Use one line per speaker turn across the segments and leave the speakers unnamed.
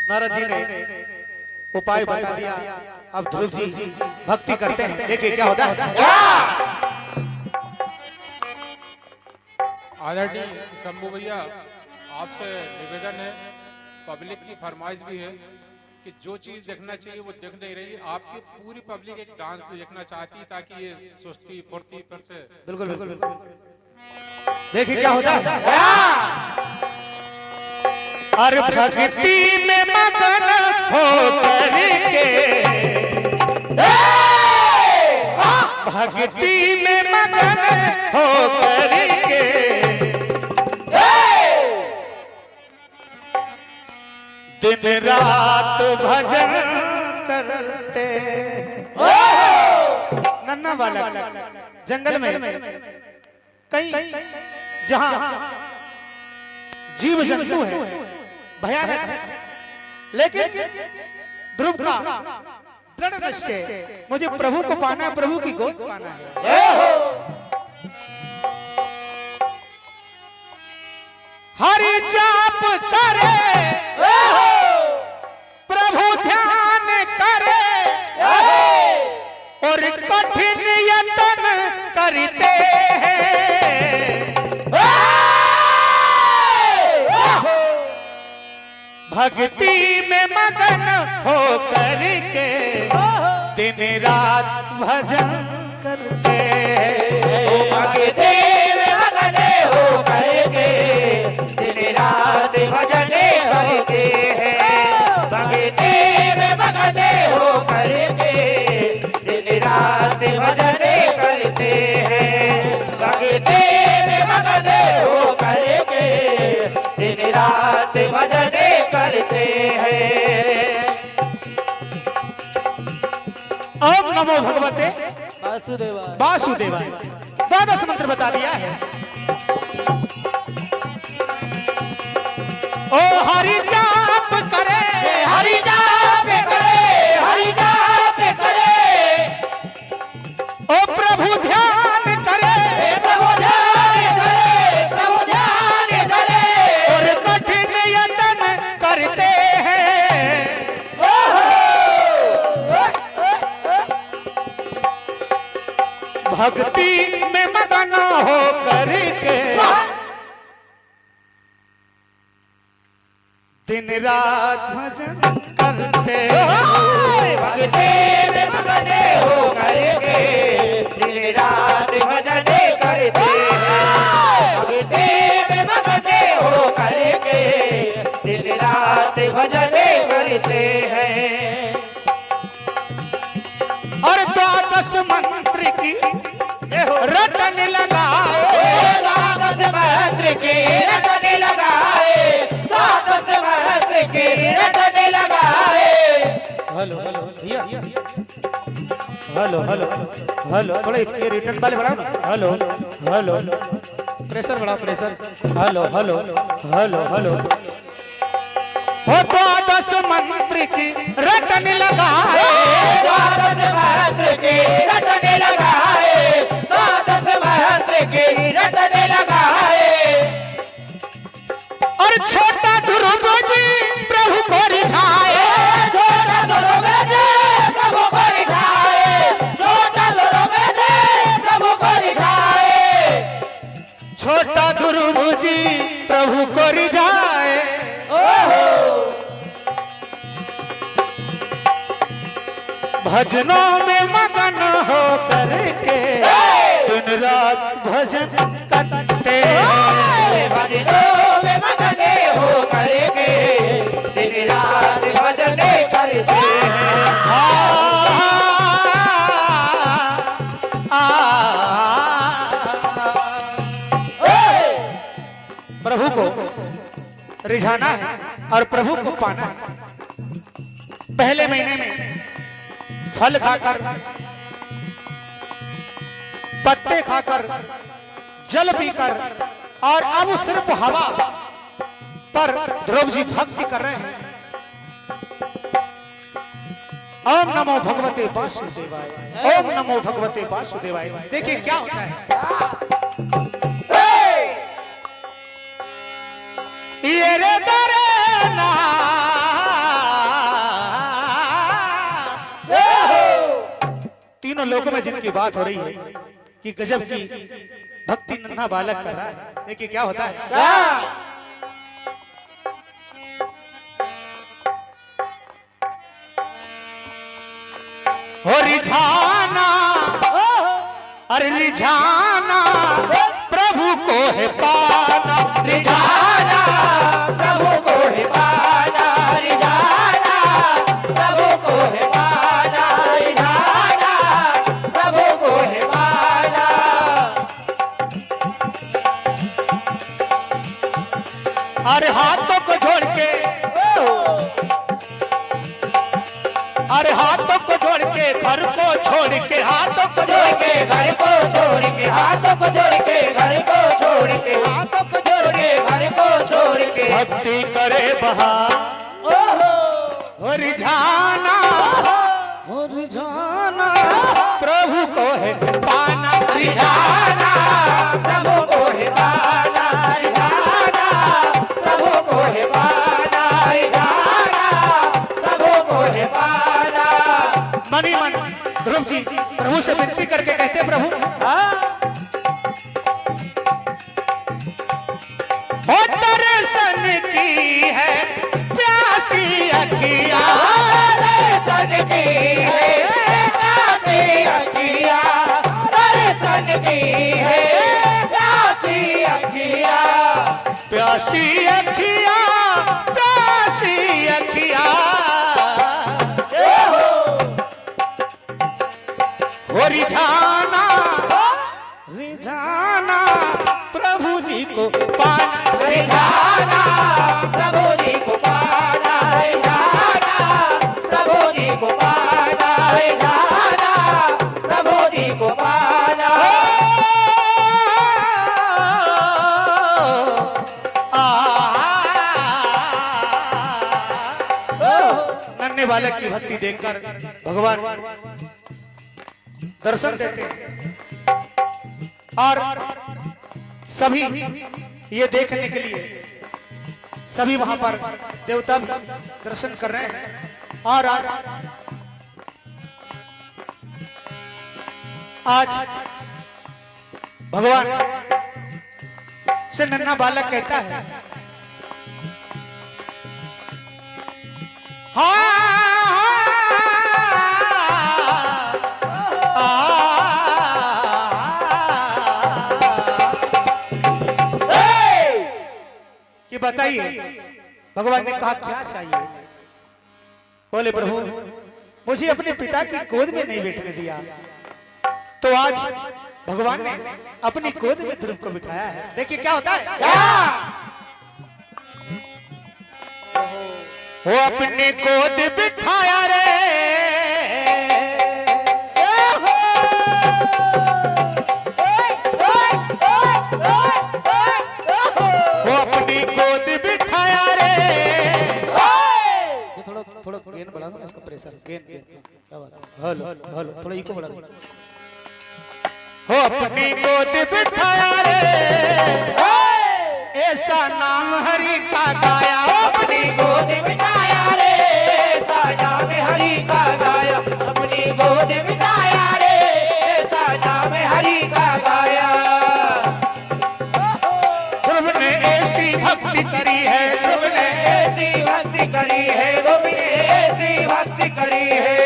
नारद जी ने उपाय बता दिया। अब ध्रुव जी भक्ति करते हैं, देखिए क्या होता है।
आदरणीय शंभू भैया, आपसे निवेदन है, पब्लिक की फरमाइश भी है कि जो चीज देखना चाहिए वो देख नहीं रही। आपकी पूरी पब्लिक एक डांस भी देखना चाहती है ताकि ये सुस्ती फुर्ती पर से
बिल्कुल बिल्कुल बिल्कुल। देखिए क्या होता है। अरे भक्ति में मगन हो करके, भक्ति में मगन हो करके, दिन रात भजन करते। नन्ना वाला जंगल में कहीं जहां जीव जंतु है, भयानक है, लेकिन ध्रुव का दृढ़ निश्चय, मुझे प्रभु को पाना है, प्रभु की गोद पाना है। हरि जाप करे, प्रभु ध्यान करे, और कठिन यतन करते हैं। भक्ति में मगन हो करके, दिन रात भजन करते हैं।
भक्ति में मगन हो करके, दिन रात भजन करते हैं। भक्ति में मगन हो करके, दिन रात भजन करते हैं। भक्ति में मगन हो करके, दिन रात भजन करते हैं।
ओम नमो भगवते
वासुदेवाय
वासुदेवाय। 12 मंत्र बता दिया है। ओ हरि जाप करे,
हरि जाप करे, हरि जाप करे,
ओ प्रभु ध्यान करे,
प्रभु ध्यान करे, प्रभु ध्यान करे,
और कठिन यतन करते हैं। भक्ति में मगन हो करके, दिन रात भजन करते हैं।
भक्ति में मगन हो करके, दिन रात भजन करते हैं। भक्ति में मगन हो करके, दिन रात भजन करते हैं।
और 12 मंत्र की रटन लगाए,
12 मंत्र की रटन लगाए, 12 मंत्र की रटन लगाए।
हेलो हेलो भैया, हेलो हेलो हेलो, थोड़ा ये रिटर्न वाले बढ़ाओ ना। हेलो हेलो, प्रेशर बढ़ाओ, pressure. Hello hello hello hello. वो 12 मंत्र की रटन लगाए,
12 मंत्र की रटन लगाए, 12 मंत्र की रटन लगाए।
और छोटा ध्रुव जी प्रभु को रिझाए,
छोटा ध्रुव जी प्रभु को रिझाए, छोटा ध्रुव जी प्रभु को रिझाए।
छोटा ध्रुव जी प्रभु को रिझाए। भजनों में मगन हो करके, दिन रात भजन करते हैं।
भजनों में मगन हो करके, दिन रात भजन करते हैं।
प्रभु को रिझाना है और प्रभु को पाना है। पहले महीने में फल खाकर, पत्ते खाकर जल पीकर और अब सिर्फ हवा पर ध्रुव जी भक्ति कर रहे हैं। ओम नमो भगवते वासुदेवाय, ओम नमो भगवते वासुदेवाय। देखिए क्या होता है, ये रे दरे ना तीनों लोगों में जिनकी बात हो रही है कि गजब की भक्ति नन्हा बालक कर रहा है। देखिए क्या होता है, हो रिझाना, अरे रिझाना प्रभु को है पाना,
रिझाना प्रभु को है पाना, रिझाना प्रभु को है पाना, रिझाना प्रभु को है पाना।
अरे हाथों को जोड़ के, अरे हाथों को जोड़ के घर को छोड़ के, हाथों को जोड़ के
घर को छोड़ के, हाथों को जोड़ के घर को छोड़ के, हाथों को जोड़ के घर को छोड़ के
भक्ति करे बहार, हो रिझाना, हो रिझाना प्रभु को है पाना,
रिझाना प्रभु को है पाना, रिझाना प्रभु को है पाना, रिझाना प्रभु को है पाना।
मनी मन ध्रुव जी प्रभु से विनती करके कहते, प्रभु हो दर्शन की है प्यासी अखिया,
दर्शन की है प्यासी अखिया, दर्शन की है प्यासी अखिया,
प्यासी अखिया, प्यासी अखिया, हो रिझाना, रिझाना प्रभु जी को पाना,
रिझाना प्रभु जी को पाना, रिझाना प्रभु जी को पाना, रिझाना प्रभु जी को पाना।
नन्हे बालक की भक्ति देखकर भगवान दर्शन देते हैं और सभी ये देखने के लिए सभी वहां पर देवता भी दर्शन कर रहे हैं। और आज भगवान से नन्हा बालक कहता है, कि बताइए भगवान ने कहा क्या चाहिए। बोले प्रभु मुझे अपने पिता की गोद में नहीं बैठने दिया, तो आज भगवान ने अपनी गोद में ध्रुव को बिठाया है। देखिए क्या होता है, वो अपनी गोद बिठाया रे, वो अपनी गोद बिठाया रे, थोड़ा गेन बढ़ा दो इसका प्रेशर, गेन क्या बात है, हेलो हेलो थोड़ा इको बढ़ा दो। हो अपनी गोद बिठाया रे, ऐसा नाम हरि का गाया,
अपनी गोद बिठाया रे, ऐसा नाम हरि का गाया, अपनी गोद बिठाया रे, ऐसा नाम हरि का गाया।
ध्रुव ने ऐसी भक्ति करी है, ध्रुव ने
ऐसी भक्ति करी है, ध्रुव ने ऐसी भक्ति करी है,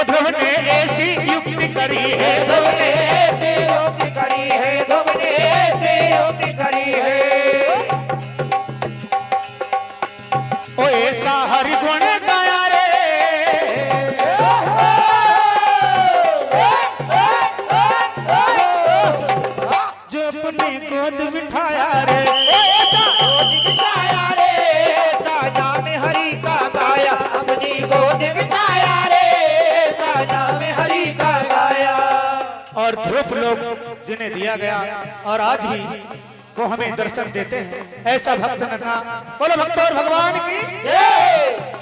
ध्रुव ने ऐसी युक्ति करी है,
ध्रुव ने ऐसी युक्ति करी है, ध्रुव ने ऐसी युक्ति करी है।
ओ ऐसा हरि गुण गाया रे, जो अपने गोद बिठाया रे,
गोद बिठाया रे, साजा में हरि का गाया, अपनी गोद बिठाया रे, साजा में हरि का गाया।
और ध्रुव लोग जिन्हें दिया गया और आज भी वो हमें दर्शन देते हैं। ऐसा भक्त नन्हा, बोलो भक्त और भगवान की।